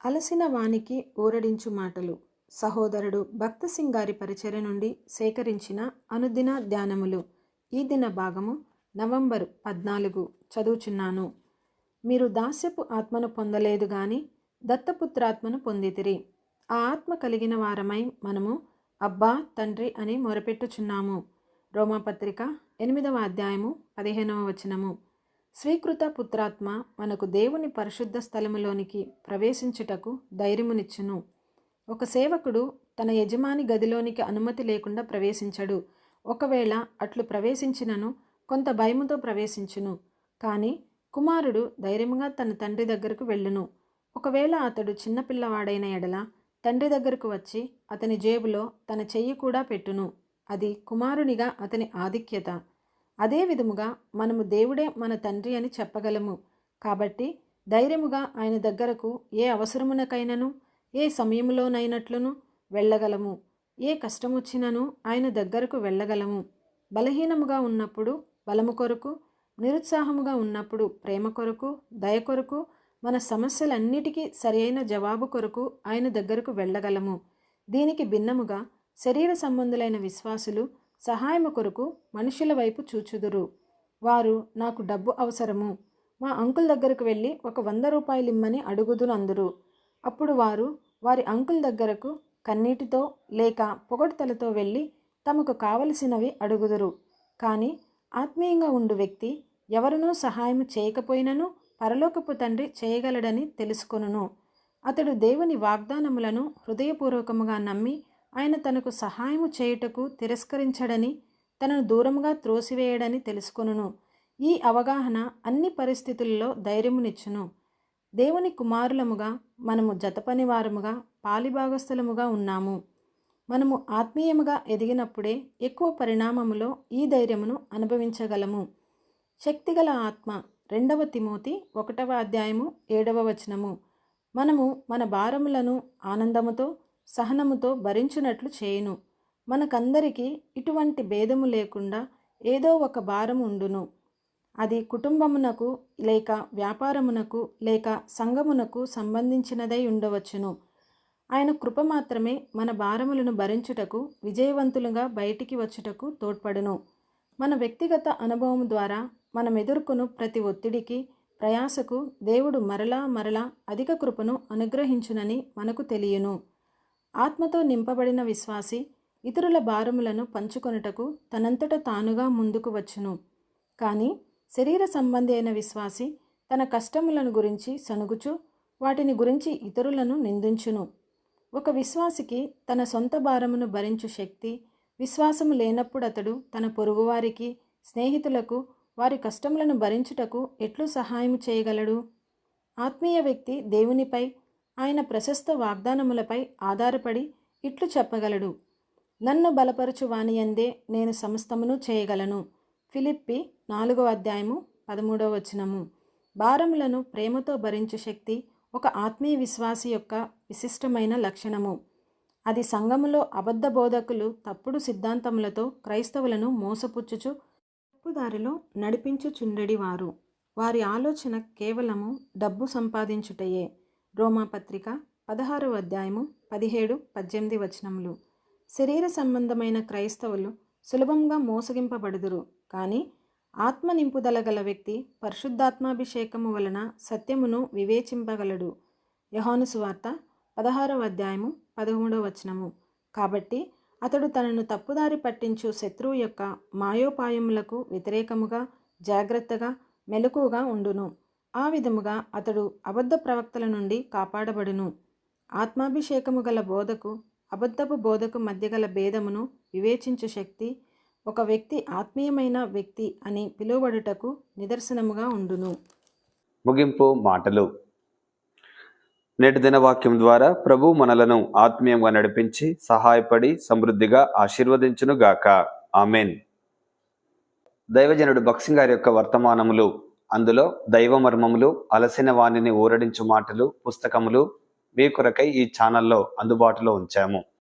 అలసిన వానికి ఊరడించు మాటలు. సహోదరుడు భక్తసింగ్ గారి పరిచర్య నుండి సేకరించిన అనుదిన ధ్యానములు. ఈ దిన భాగము నవంబరు 14 చదువుచున్నాను. మీరు దాస్యపు ఆత్మను పొందలేదు గాని దత్తపుత్రాత్మను పొందితిరి. ఆ ఆత్మ కలిగిన వారమై మనము అబ్బా తండ్రి అని మొరపెట్టుచున్నాము. రోమాపత్రిక 8వ అధ్యాయము 15వ వచనము. స్వీకృత పుత్రాత్మ మనకు దేవుని పరిశుద్ధ స్థలములోనికి ప్రవేశించుటకు ధైర్యమునిచ్చును. ఒక సేవకుడు తన యజమాని గదిలోనికి అనుమతి లేకుండా ప్రవేశించడు. ఒకవేళ అట్లు ప్రవేశించినను కొంత భయముతో ప్రవేశించును. కానీ కుమారుడు ధైర్యముగా తన తండ్రి దగ్గరకు వెళ్ళును. ఒకవేళ అతడు చిన్నపిల్లవాడైన ఎడల తండ్రి దగ్గరకు వచ్చి అతని జేబులో తన చెయ్యి కూడా పెట్టును. అది కుమారునిగా అతని ఆధిక్యత. అదే విధముగా మనము దేవుడే మన తండ్రి అని చెప్పగలము. కాబట్టి ధైర్యముగా ఆయన దగ్గరకు ఏ అవసరమునకైనను ఏ సమయంలోనైనట్లును వెళ్ళగలము. ఏ కష్టమొచ్చినను ఆయన దగ్గరకు వెళ్ళగలము. బలహీనముగా ఉన్నప్పుడు బలము కొరకు, నిరుత్సాహముగా ఉన్నప్పుడు ప్రేమ కొరకు, దయ కొరకు, మన సమస్యలన్నిటికీ సరియైన జవాబు కొరకు ఆయన దగ్గరకు వెళ్ళగలము. దీనికి భిన్నముగా శరీర సంబంధులైన విశ్వాసులు సహాయము కొరకు మనుషుల వైపు చూచుదురు. వారు నాకు డబ్బు అవసరము, మా అంకుల్ దగ్గరకు వెళ్ళి ఒక 100 రూపాయలు ఇమ్మని అడుగుదునందురు. అప్పుడు వారు వారి అంకుల్ దగ్గరకు కన్నీటితో లేక పొగడ్తలతో వెళ్ళి తమకు కావలసినవి అడుగుదురు. కానీ ఆత్మీయంగా ఉండు వ్యక్తి ఎవరినూ సహాయం చేయకపోయినను పరలోకపు తండ్రి చేయగలడని తెలుసుకొనును. అతడు దేవుని వాగ్దానములను హృదయపూర్వకముగా నమ్మి ఆయన తనకు సహాయము చేయుటకు తిరస్కరించడని, తనను దూరముగా త్రోసివేయడని తెలుసుకొనును. ఈ అవగాహన అన్ని పరిస్థితుల్లో ధైర్యమునిచ్చును. దేవుని కుమారులముగా మనము జతపనివారముగా పాలిభాగస్థులముగా ఉన్నాము. మనము ఆత్మీయముగా ఎదిగినప్పుడే ఎక్కువ పరిణామములో ఈ ధైర్యమును అనుభవించగలము. శక్తిగల ఆత్మ 2వ తిమోతి 1వ అధ్యాయము 7వ వచనము. మనము మన భారములను ఆనందముతో సహనముతో భరించునట్లు చేయును. మనకందరికీ ఇటువంటి భేదము లేకుండా ఏదో ఒక భారం ఉండును. అది కుటుంబమునకు లేక వ్యాపారమునకు లేక సంఘమునకు సంబంధించినదై ఉండవచ్చును. ఆయన కృప మాత్రమే మన భారములను భరించుటకు విజయవంతులుగా బయటికి వచ్చుటకు తోడ్పడును. మన వ్యక్తిగత అనుభవం ద్వారా మనం ఎదుర్కొను ప్రతి ఒత్తిడికి, ప్రయాసకు దేవుడు మరలా మరలా అధిక కృపను అనుగ్రహించునని మనకు తెలియను. ఆత్మతో నింపబడిన విశ్వాసి ఇతరుల భారములను పంచుకొనుటకు తనంతట తానుగా ముందుకు వచ్చును. కానీ శరీర సంబంధి అయిన విశ్వాసి తన కష్టములను గురించి సనుగుచు వాటిని గురించి ఇతరులను నిందించును. ఒక విశ్వాసికి తన సొంత భారమును భరించు శక్తి, విశ్వాసము లేనప్పుడు అతడు తన పొరుగువారికి, స్నేహితులకు వారి కష్టములను భరించుటకు ఎట్లు సహాయం చేయగలడు? ఆత్మీయ వ్యక్తి దేవునిపై, ఆయన ప్రశస్త వాగ్దానములపై ఆధారపడి ఇట్లు చెప్పగలడు: నన్ను బలపరచు వానియందే నేను సమస్తమును చేయగలను. ఫిలిప్పి 4వ అధ్యాయము 13వ వచనము. భారములను ప్రేమతో భరించు శక్తి ఒక ఆత్మీయ విశ్వాసి యొక్క విశిష్టమైన లక్షణము. అది సంఘములో అబద్ధ బోధకులు తప్పుడు సిద్ధాంతములతో క్రైస్తవులను మోసపుచ్చుచు తప్పుదారిలో నడిపించుచుండెడివారు. వారి ఆలోచన కేవలము డబ్బు సంపాదించుటయే. రోమాపత్రిక 16వ అధ్యాయము 17-18 వచనములు. శరీర సంబంధమైన క్రైస్తవులు సులభంగా మోసగింపబడుదురు. కానీ ఆత్మ నింపుదల గల వ్యక్తి పరిశుద్ధాత్మాభిషేకము వలన సత్యమును వివేచింపగలడు. యోహాను సువార్త 16వ అధ్యాయము 13వ వచనము. కాబట్టి అతడు తనను తప్పుదారి పట్టించు శత్రువు యొక్క మాయోపాయములకు వ్యతిరేకముగా జాగ్రత్తగా మెలకువగా ఉండును. ఆ విధముగా అతడు అబద్ధ ప్రవక్తల నుండి కాపాడబడును. ఆత్మాభిషేకము గల బోధకు అబద్ధపు బోధకు మధ్య గల భేదమును వివేచించు శక్తి ఒక వ్యక్తి ఆత్మీయమైన వ్యక్తి అని పిలువబడుటకు నిదర్శనముగా ఉండును. ముగింపు మాటలు. నేటి దిన వాక్యం ద్వారా ప్రభు మనలను ఆత్మీయంగా నడిపించి సహాయపడి సమృద్ధిగా ఆశీర్వదించును గాక. ఆమెన్. దైవజనుడు భక్సింగ్ గారి యొక్క వర్తమానములు, అందులో దైవ మర్మములు, అలసిన వాణిని ఊరడించు మాటలు పుస్తకములు మీ కొరకై ఈ ఛానల్లో అందుబాటులో ఉంచాము.